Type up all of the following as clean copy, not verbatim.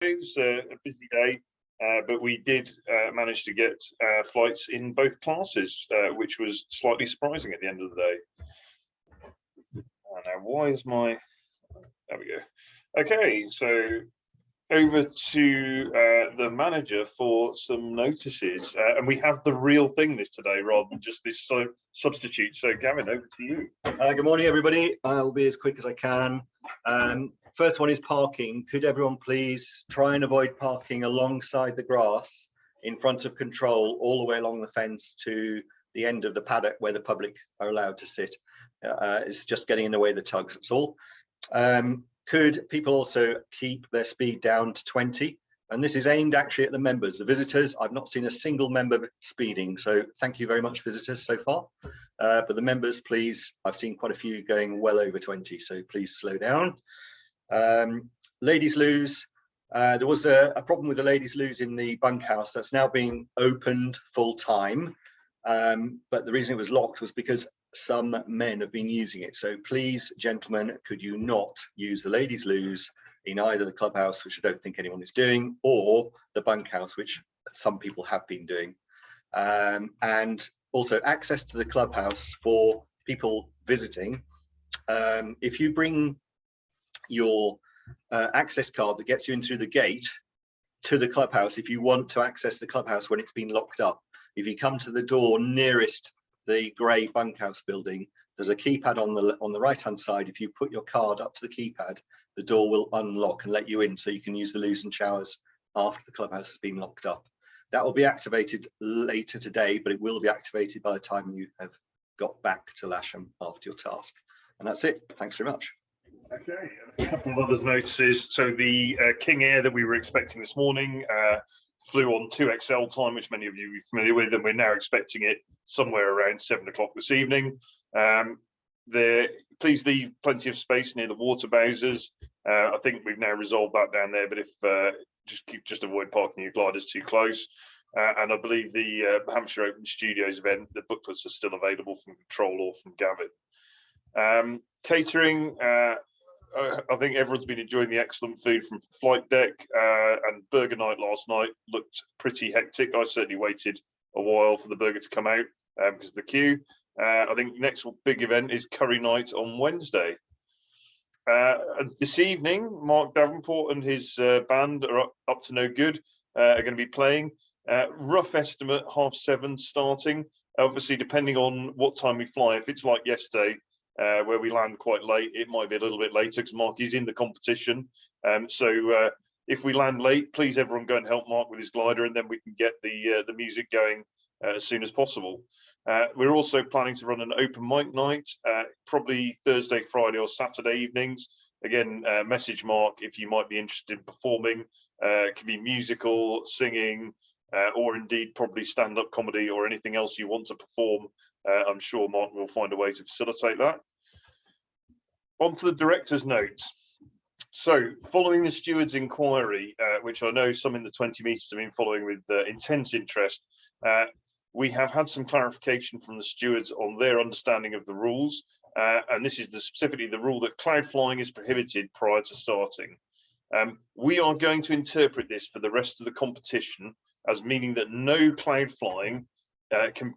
It's a busy day, but we did manage to get flights in both classes, which was slightly surprising at the end of the day. Now, why is my... There we go. Okay, so over to the manager for some notices, and we have the real thing this today rather than just this substitute. So Gavin, over to you. Good morning, everybody. I'll be as quick as I can. First one is parking. Could everyone please try and avoid parking alongside the grass in front of control all the way along the fence to the end of the paddock where the public are allowed to sit. It's just getting in the way of the tugs, that's all. Could people also keep their speed down to 20? And this is aimed actually at the members. The visitors, I've not seen a single member speeding, so thank you very much, visitors, so far. But the members, please, I've seen quite a few going well over 20, so please slow down. Ladies' loos, there was a problem with the ladies' loos in the bunkhouse that's now being opened full time. But the reason it was locked was because some men have been using it. So please, gentlemen, could you not use the ladies' loos in either the clubhouse, which I don't think anyone is doing, or the bunkhouse, which some people have been doing. And also access to the clubhouse for people visiting. If you bring your access card that gets you in through the gate to the clubhouse, if you want to access the clubhouse when it's been locked up, if you come to the door nearest the grey bunkhouse building, there's a keypad on the right hand side. If you put your card up to the keypad, the door will unlock and let you in, so you can use the loos and showers after the clubhouse has been locked up. That will be activated later today, but it will be activated by the time you have got back to Lasham after your task. And that's it. Thanks very much. Okay, a couple of others notices. So the King Air that we were expecting this morning flew on 2XL time, which many of you are familiar with, and we're now expecting it somewhere around 7 o'clock this evening. Please leave plenty of space near the water bowsers. I think we've now resolved that down there, but if just avoid parking your gliders too close. And I believe the Hampshire Open Studios event, the booklets are still available from Control or from Gavin. Catering, I think everyone's been enjoying the excellent food from Flight Deck, and burger night last night looked pretty hectic. I certainly waited a while for the burger to come out because of the queue. I think next big event is curry night on Wednesday. This evening, Mark Davenport and his band are up to no good, are going to be playing. Rough estimate, 7:30 starting. Obviously, depending on what time we fly, if it's like yesterday, where we land quite late, it might be a little bit later because Mark is in the competition. So if we land late, please everyone go and help Mark with his glider, and then we can get the music going as soon as possible. We're also planning to run an open mic night, probably Thursday, Friday or Saturday evenings. Again, message Mark if you might be interested in performing. It can be musical, singing, or indeed probably stand-up comedy or anything else you want to perform. I'm sure Mark will find a way to facilitate that. On to the director's notes. So, following the steward's inquiry, which I know some in the 20 metres have been following with intense interest, we have had some clarification from the stewards on their understanding of the rules, and this is specifically the rule that cloud flying is prohibited prior to starting. We are going to interpret this for the rest of the competition as meaning that no cloud flying can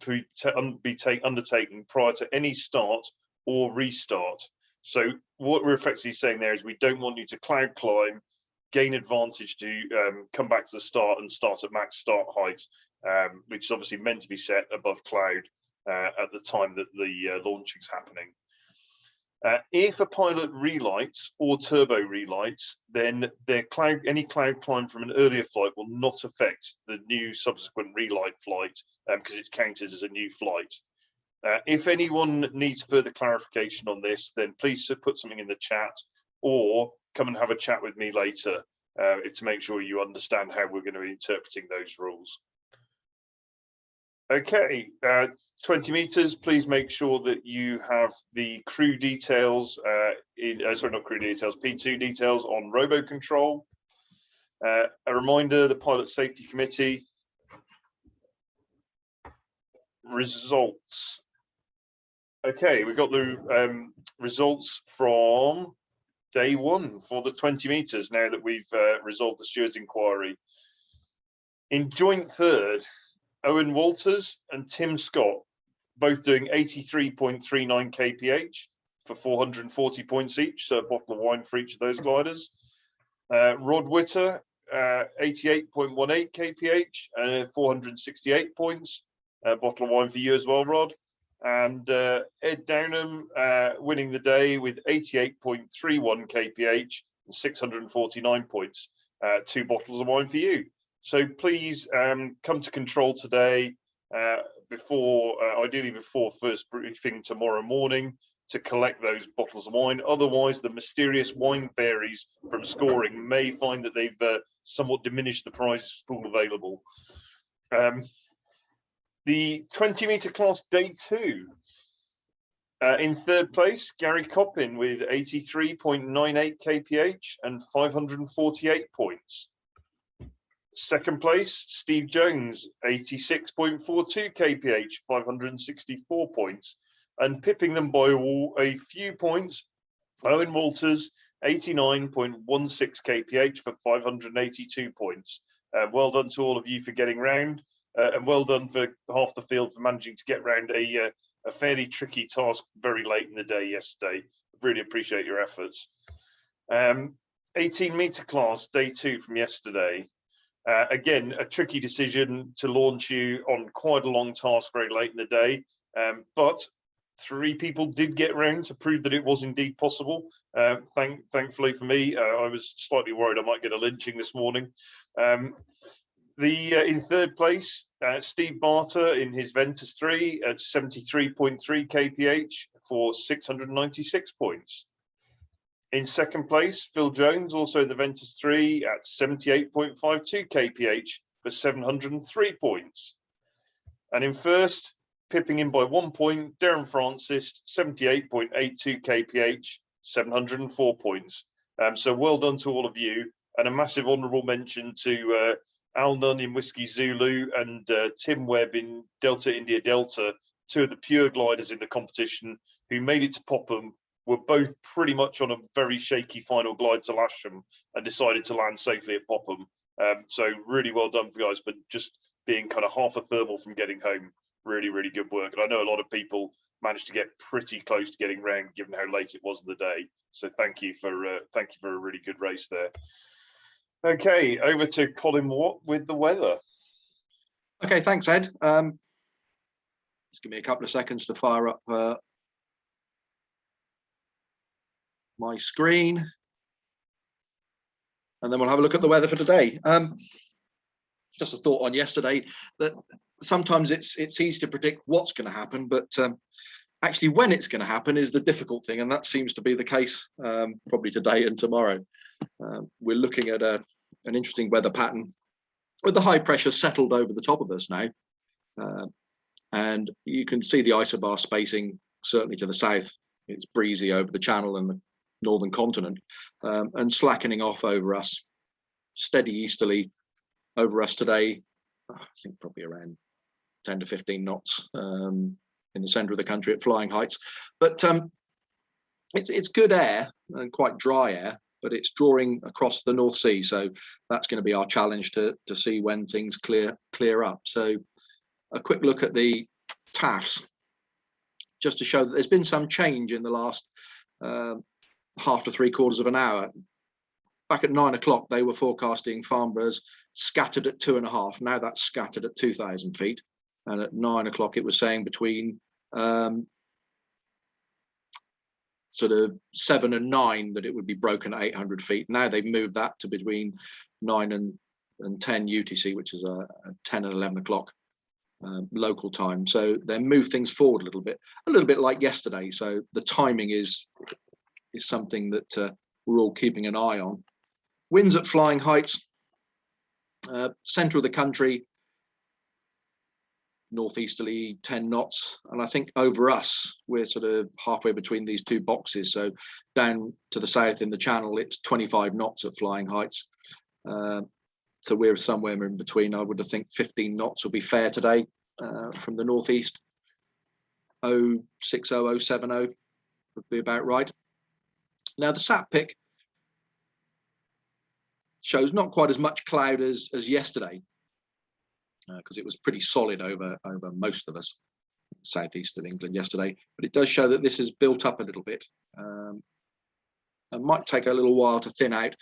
be undertaken prior to any start or restart. So what we're effectively saying there is we don't want you to cloud climb, gain advantage to come back to the start and start at max start height, which is obviously meant to be set above cloud at the time that the launching is happening. If a pilot relights or turbo relights, then any cloud climb from an earlier flight will not affect the new subsequent relight flight because it's counted as a new flight. If anyone needs further clarification on this, then please put something in the chat or come and have a chat with me later to make sure you understand how we're going to be interpreting those rules. Okay, 20 meters, please make sure that you have the crew details, sorry, not crew details, P2 details on robo control. A reminder, the Pilot Safety Committee results. Okay, we've got the results from day one for the 20 meters, now that we've resolved the steward's inquiry. In joint third, Owen Walters and Tim Scott, both doing 83.39 kph for 440 points each, so a bottle of wine for each of those gliders. Rod Witter, 88.18 kph, 468 points, a bottle of wine for you as well, Rod. And Ed Downham winning the day with 88.31 kph and 649 points, 2 bottles of wine for you. So please come to control today ideally before first briefing tomorrow morning, to collect those bottles of wine. Otherwise, the mysterious wine fairies from scoring may find that they've somewhat diminished the prize pool available. The 20 meter class day 2. In third place, Gary Coppin with 83.98 kph and 548 points. Second place, Steve Jones, 86.42 kph, 564 points. And pipping them by a few points, Owen Walters, 89.16 kph for 582 points. Well done to all of you for getting round, and well done for half the field for managing to get round a fairly tricky task very late in the day yesterday. Really appreciate your efforts. 18 meter class, day 2 from yesterday. Again, a tricky decision to launch you on quite a long task very late in the day, but 3 people did get round to prove that it was indeed possible. Thankfully for me, I was slightly worried I might get a lynching this morning. In third place, Steve Barter in his Ventus 3 at 73.3 kph for 696 points. In second place, Phil Jones, also in the Ventus 3 at 78.52 kph for 703 points. And in first, pipping in by 1 point, Darren Francis, 78.82 kph, 704 points. So well done to all of you, and a massive honourable mention to Al Nunn in Whiskey Zulu and Tim Webb in Delta India Delta, 2 of the pure gliders in the competition who made it to Popham, were both pretty much on a very shaky final glide to Lasham and decided to land safely at Popham. So really well done for guys for just being kind of half a thermal from getting home. Really, really good work. And I know a lot of people managed to get pretty close to getting round, given how late it was in the day. So thank you for a really good race there. Okay, over to Colin Watt with the weather. Okay, thanks, Ed. Just give me a couple of seconds to fire up my screen, and then we'll have a look at the weather for today. Just a thought on yesterday that sometimes it's easy to predict what's going to happen, but actually when it's going to happen is the difficult thing, and that seems to be the case probably today and tomorrow. We're looking at an interesting weather pattern with the high pressure settled over the top of us now, and you can see the isobar spacing certainly to the south. It's breezy over the channel and the northern continent, and slackening off over us, steady easterly over us today. I think probably around 10 to 15 knots in the center of the country at flying heights, but it's good air and quite dry air, but it's drawing across the North Sea, so that's going to be our challenge to see when things clear up. So a quick look at the TAFs just to show that there's been some change in the last half to 3/4 of an hour. Back at 9 o'clock, they were forecasting Farnborough's scattered at 2.5. Now that's scattered at 2,000 feet. And at 9 o'clock, it was saying between sort of 7 and 9 that it would be broken at 800 feet. Now they've moved that to between 9 and 10 UTC, which is 10 and 11 o'clock local time. So they move things forward a little bit like yesterday. So the timing is something that we're all keeping an eye on. Winds at flying heights, center of the country, northeasterly 10 knots. And I think over us, we're sort of halfway between these two boxes. So down to the south in the channel, it's 25 knots at flying heights. So we're somewhere in between. I would think 15 knots will be fair today from the northeast. 060, 070 would be about right. Now the sat pic shows not quite as much cloud as yesterday, because it was pretty solid over most of us southeast of England yesterday, but it does show that this has built up a little bit, and might take a little while to thin out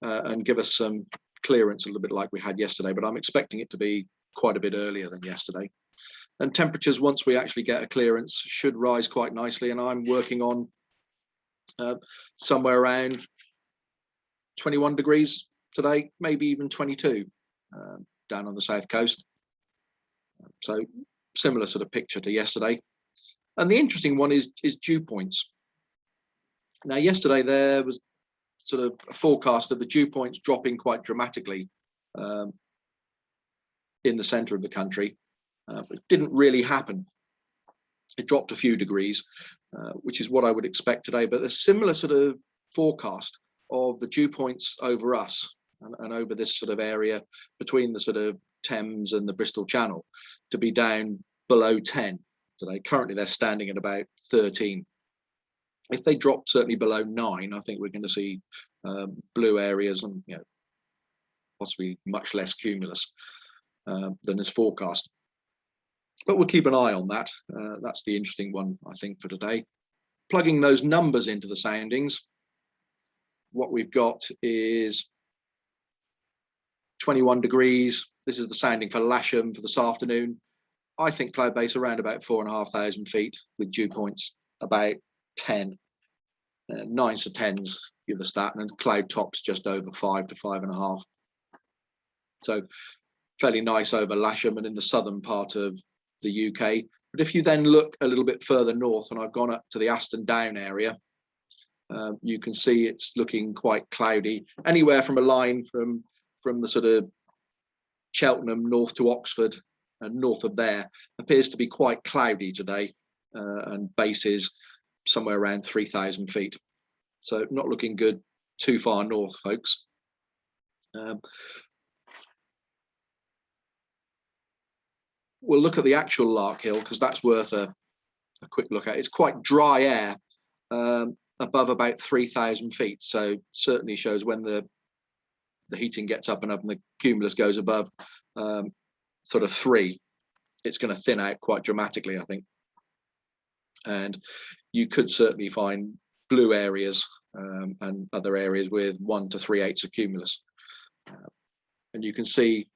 and give us some clearance a little bit like we had yesterday, but I'm expecting it to be quite a bit earlier than yesterday. And temperatures, once we actually get a clearance, should rise quite nicely, and I'm working on somewhere around 21 degrees today, maybe even 22 down on the south coast. So similar sort of picture to yesterday. And the interesting one is dew points. Now yesterday there was sort of a forecast of the dew points dropping quite dramatically in the centre of the country. It didn't really happen. It dropped a few degrees, which is what I would expect today, but a similar sort of forecast of the dew points over us and over this sort of area between the sort of Thames and the Bristol Channel to be down below 10 today. Currently they're standing at about 13. If they drop certainly below 9, I think we're going to see blue areas and possibly much less cumulus than is forecast. But we'll keep an eye on that. That's the interesting one, I think, for today. Plugging those numbers into the soundings, what we've got is 21 degrees. This is the sounding for Lasham for this afternoon. I think cloud base around about 4,500 feet with dew points about 10. 9s to 10s give us that, and cloud tops just over 5 to 5.5. So fairly nice over Lasham and in the southern part of the UK. But if you then look a little bit further north, and I've gone up to the Aston Down area, you can see it's looking quite cloudy. Anywhere from a line from the sort of Cheltenham north to Oxford and north of there appears to be quite cloudy today, and bases somewhere around 3,000 feet. So not looking good too far north, folks. We'll look at the actual Larkhill because that's worth a quick look at. It's quite dry air above about 3,000 feet. So certainly shows when the heating gets up and the cumulus goes above sort of 3, it's going to thin out quite dramatically, I think. And you could certainly find blue areas and other areas with 1 to 3/8 of cumulus. And you can see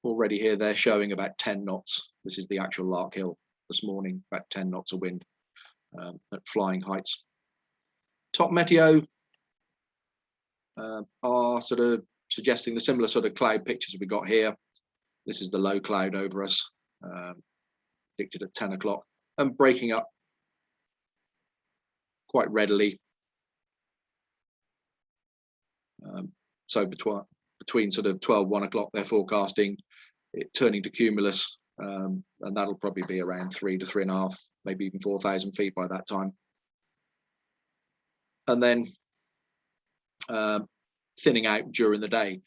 already here they're showing about 10 knots. This is the actual Larkhill this morning, about 10 knots of wind at flying heights. Top Meteo are sort of suggesting the similar sort of cloud pictures we got here. This is the low cloud over us, predicted at 10 o'clock and breaking up quite readily. So between sort of 12, 1 o'clock, they're forecasting it turning to cumulus, and that'll probably be around 3 to 3.5, maybe even 4,000 feet by that time. And then thinning out during the day.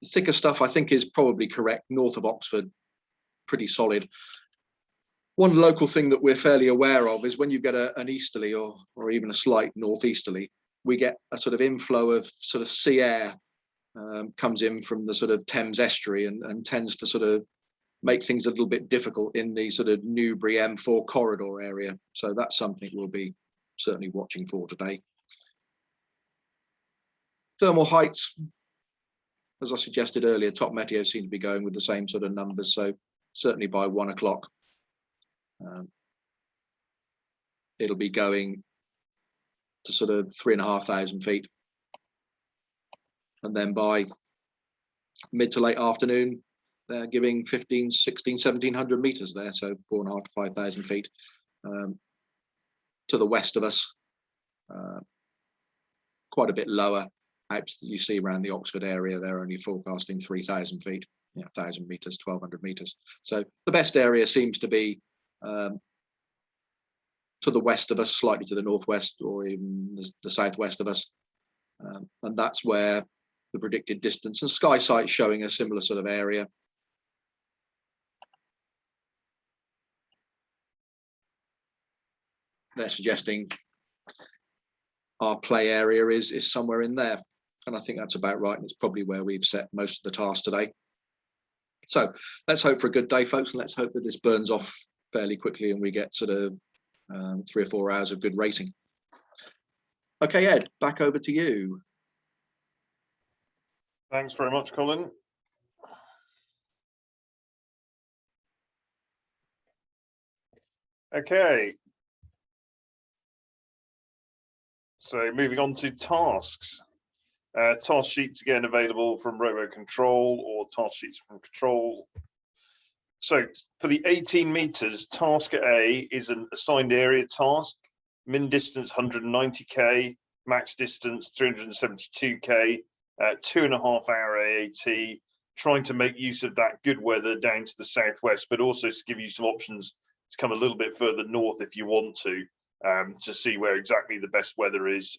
The thicker stuff, I think, is probably correct. North of Oxford, pretty solid. One local thing that we're fairly aware of is when you get an easterly or even a slight northeasterly, we get a sort of inflow of sort of sea air comes in from the sort of Thames estuary and tends to sort of make things a little bit difficult in the sort of Newbury M4 corridor area. So that's something we'll be certainly watching for today. Thermal heights, as I suggested earlier, Top Meteo seem to be going with the same sort of numbers. So certainly by 1 o'clock, it'll be going to sort of 3,500 feet. And then by mid to late afternoon, they're giving 1,500, 1,600, 1,700 meters there. So 4,500 to 5,000 feet to the west of us, quite a bit lower. Out you see around the Oxford area, they're only forecasting 3,000 feet, 1,000 meters, 1,200 meters. So the best area seems to be to the west of us, slightly to the northwest, or even the southwest of us, and that's where the predicted distance and SkySight showing a similar sort of area. They're suggesting our play area is somewhere in there. And I think that's about right. And it's probably where we've set most of the tasks today. So let's hope for a good day, folks, and let's hope that this burns off fairly quickly and we get sort of 3 or 4 hours of good racing. Okay, Ed, back over to you. Thanks very much, Colin. Okay. So moving on to tasks. Task sheets again available from Robo Control or task sheets from Control. So for the 18 meters, task A is an assigned area task, min distance 190k, max distance 372k, 2.5 hour AAT, trying to make use of that good weather down to the southwest, but also to give you some options to come a little bit further north if you want to see where exactly the best weather is.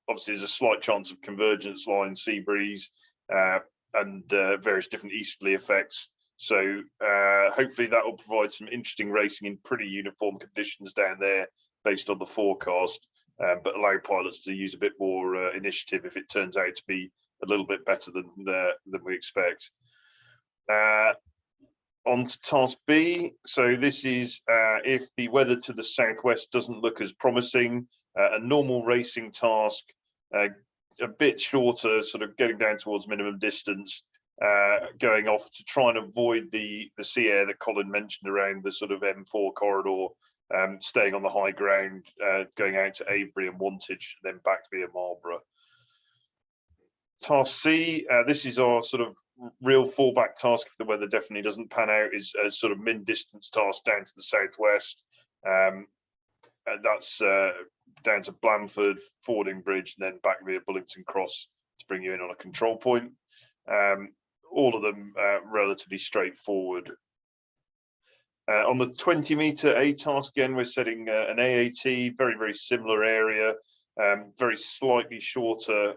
Obviously, there's a slight chance of convergence line, sea breeze, and various different easterly effects. So hopefully that will provide some interesting racing in pretty uniform conditions down there based on the forecast, but allow pilots to use a bit more initiative if it turns out to be a little bit better than we expect. On to task B. So this is if the weather to the southwest doesn't look as promising, a normal racing task, a bit shorter, sort of getting down towards minimum distance, going off to try and avoid the sea air that Colin mentioned around the sort of M4 corridor, staying on the high ground, going out to Avebury and Wantage, then back via Marlborough. Task C, this is our sort of real fallback task if the weather definitely doesn't pan out, is a sort of min distance task down to the southwest. And that's down to Blandford, Fording Bridge, and then back via Bullington Cross to bring you in on a control point. All of them relatively straightforward. On the 20 meter A task, again, we're setting an AAT, very, very similar area, very slightly shorter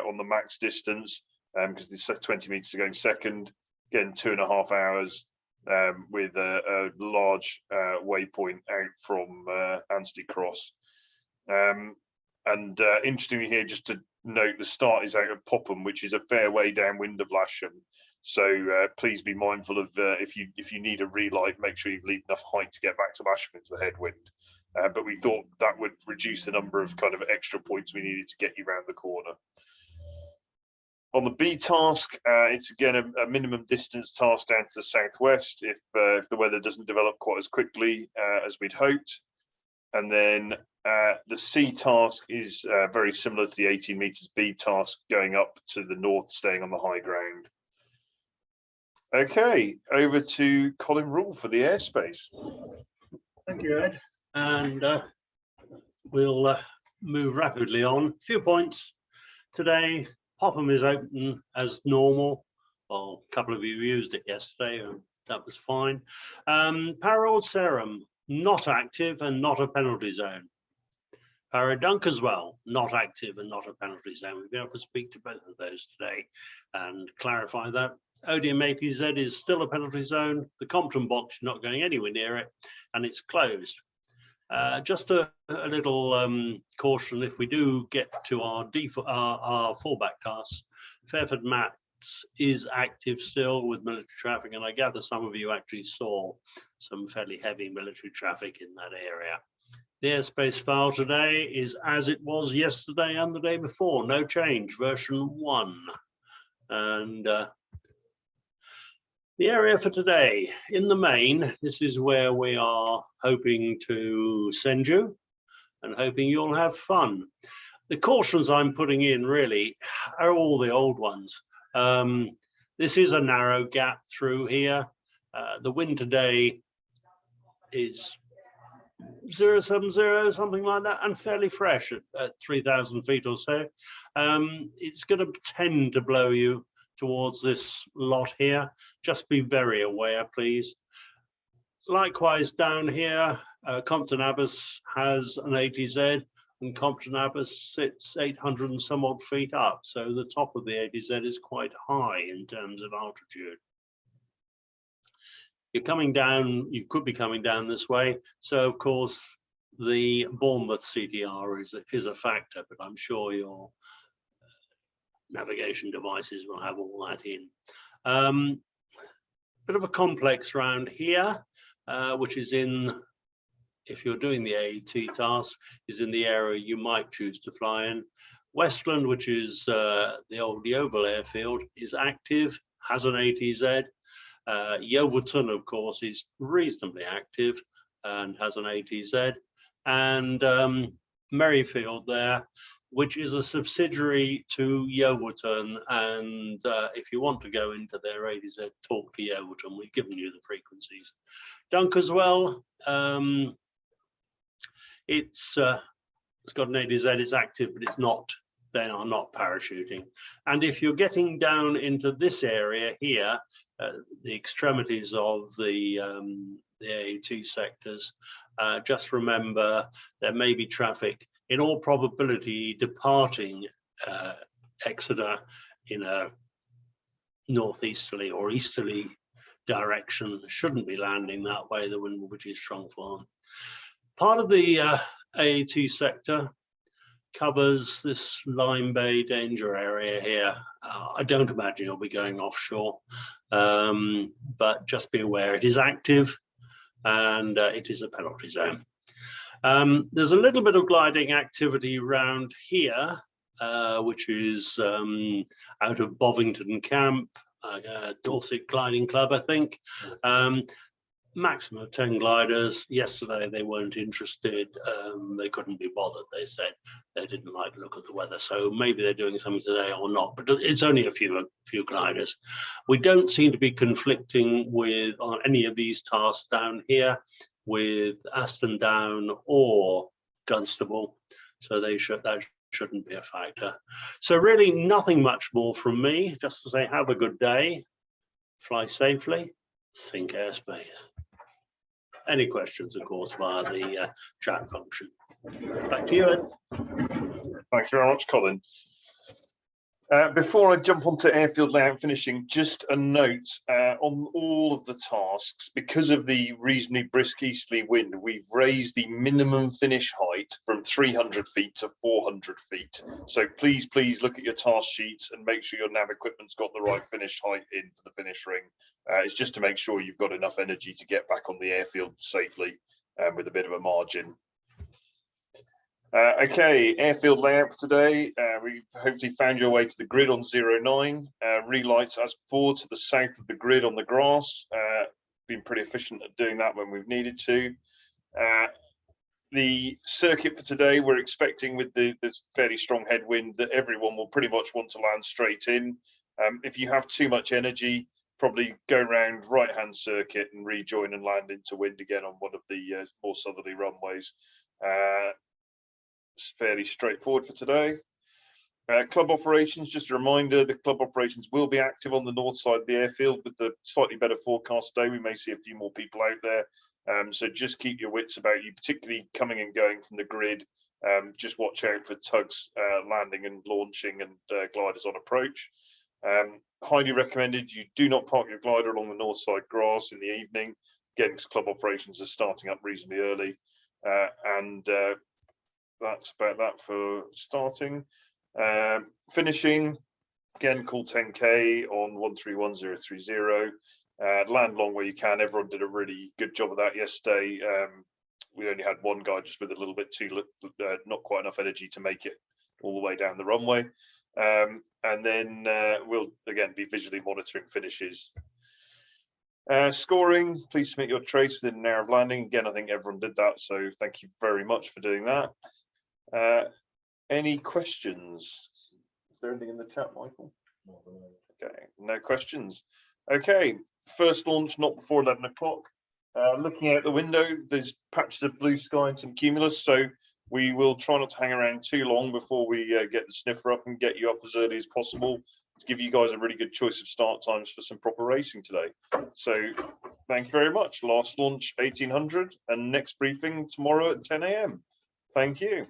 on the max distance, because the 20 meters are going second, again 2.5 hours, with a large waypoint out from Anstey Cross. And interestingly here, just to note, the start is out of Popham, which is a fair way downwind of Lasham. So please be mindful of if you need a relight, make sure you leave enough height to get back to Lasham into the headwind. But we thought that would reduce the number of kind of extra points we needed to get you around the corner. On the B task, it's again a minimum distance task down to the southwest if the weather doesn't develop quite as quickly as we'd hoped. And then the C task is very similar to the 18 meters B task, going up to the north, staying on the high ground. Okay, over to Colin Rule for the airspace. Thank you, Ed. And we'll move rapidly on. A few points today. Popham is open as normal. Well, a couple of you used it yesterday, and that was fine. Para-Ord-Sarum, not active and not a penalty zone. Para-Dunkeswell, not active and not a penalty zone. We've been able to speak to both of those today and clarify that. Odium ATZ is still a penalty zone. The Compton box, you're not going anywhere near it, and it's closed. Just a little caution: if we do get to our fallback tasks, Fairford Mats is active still with military traffic, and I gather some of you actually saw some fairly heavy military traffic in that area. The airspace file today is as it was yesterday and the day before, no change, version 1. And the area for today, in the main, this is where we are hoping to send you and hoping you'll have fun. The cautions I'm putting in really are all the old ones. This is a narrow gap through here. The wind today is 070, something like that, and fairly fresh at 3,000 feet or so. It's going to tend to blow you towards this lot here. Just be very aware, please. Likewise down here, Compton Abbas has an ATZ, and Compton Abbas sits 800 and some odd feet up, so the top of the ATZ is quite high in terms of altitude. You're coming down, you could be coming down this way, so of course the Bournemouth CDR is a factor, but I'm sure your navigation devices will have all that in. Bit of a complex round here, which is in, if you're doing the AET task, is in the area you might choose to fly in. Westland, which is the old Yeovil airfield, is active, has an ATZ. Yeovilton, of course, is reasonably active and has an ATZ. And Merrifield there, which is a subsidiary to Yeovilton. And if you want to go into their ATZ, talk to Yeovilton. We've given you the frequencies. Dunk as well. It's got an ATZ, it's active, but it's not, they are not parachuting. And if you're getting down into this area here, the extremities of the AAT sectors, just remember there may be traffic, in all probability, departing Exeter in a northeasterly or easterly direction. Shouldn't be landing that way, the wind will be too strong for them. Part of the AAT sector covers this Lyme Bay danger area here. I don't imagine you'll be going offshore, but just be aware it is active and it is a penalty zone. There's a little bit of gliding activity around here, which is out of Bovington Camp, Dorset Gliding Club, I think. Maximum of 10 gliders. Yesterday they weren't interested. They couldn't be bothered. They said they didn't like the look of the weather. So maybe they're doing something today or not, but it's only a few gliders. We don't seem to be conflicting with on any of these tasks down here with Aston Down or Dunstable. So that shouldn't be a factor. So really nothing much more from me, just to say have a good day, fly safely, think airspace. Any questions, of course, via the chat function. Back to you, Ed. Thank you very much, Colin. Before I jump onto airfield layout finishing, just a note on all of the tasks. Because of the reasonably brisk easterly wind, we've raised the minimum finish height from 300 feet to 400 feet. So please look at your task sheets and make sure your nav equipment's got the right finish height in for the finish ring. It's just to make sure you've got enough energy to get back on the airfield safely with a bit of a margin. Okay, airfield layout for today. We've hopefully found your way to the grid on 09. Relights as before to the south of the grid on the grass. Been pretty efficient at doing that when we've needed to. The circuit for today, we're expecting with this fairly strong headwind that everyone will pretty much want to land straight in. If you have too much energy, probably go around right-hand circuit and rejoin and land into wind again on one of the more southerly runways. It's fairly straightforward for today. Club operations, just a reminder, the club operations will be active on the north side of the airfield with the slightly better forecast today. We may see a few more people out there. So just keep your wits about you, particularly coming and going from the grid. Just watch out for tugs landing and launching and gliders on approach. Highly recommended you do not park your glider along the north side grass in the evening, again, because club operations are starting up reasonably early. That's about that for starting. Finishing, again, call 10K on 131030. Land long where you can. Everyone did a really good job of that yesterday. We only had one guy just with a little bit too, not quite enough energy to make it all the way down the runway. And then we'll, again, be visually monitoring finishes. Scoring, please submit your trace within an hour of landing. Again, I think everyone did that, so thank you very much for doing that. Any questions? Is there anything in the chat, Michael? Okay, no questions. Okay, first launch not before 11 o'clock. Looking out the window, there's patches of blue sky and some cumulus, so we will try not to hang around too long before we get the sniffer up and get you up as early as possible to give you guys a really good choice of start times for some proper racing today. So thank you very much. Last launch 1800 and next briefing tomorrow at 10 AM. Thank you.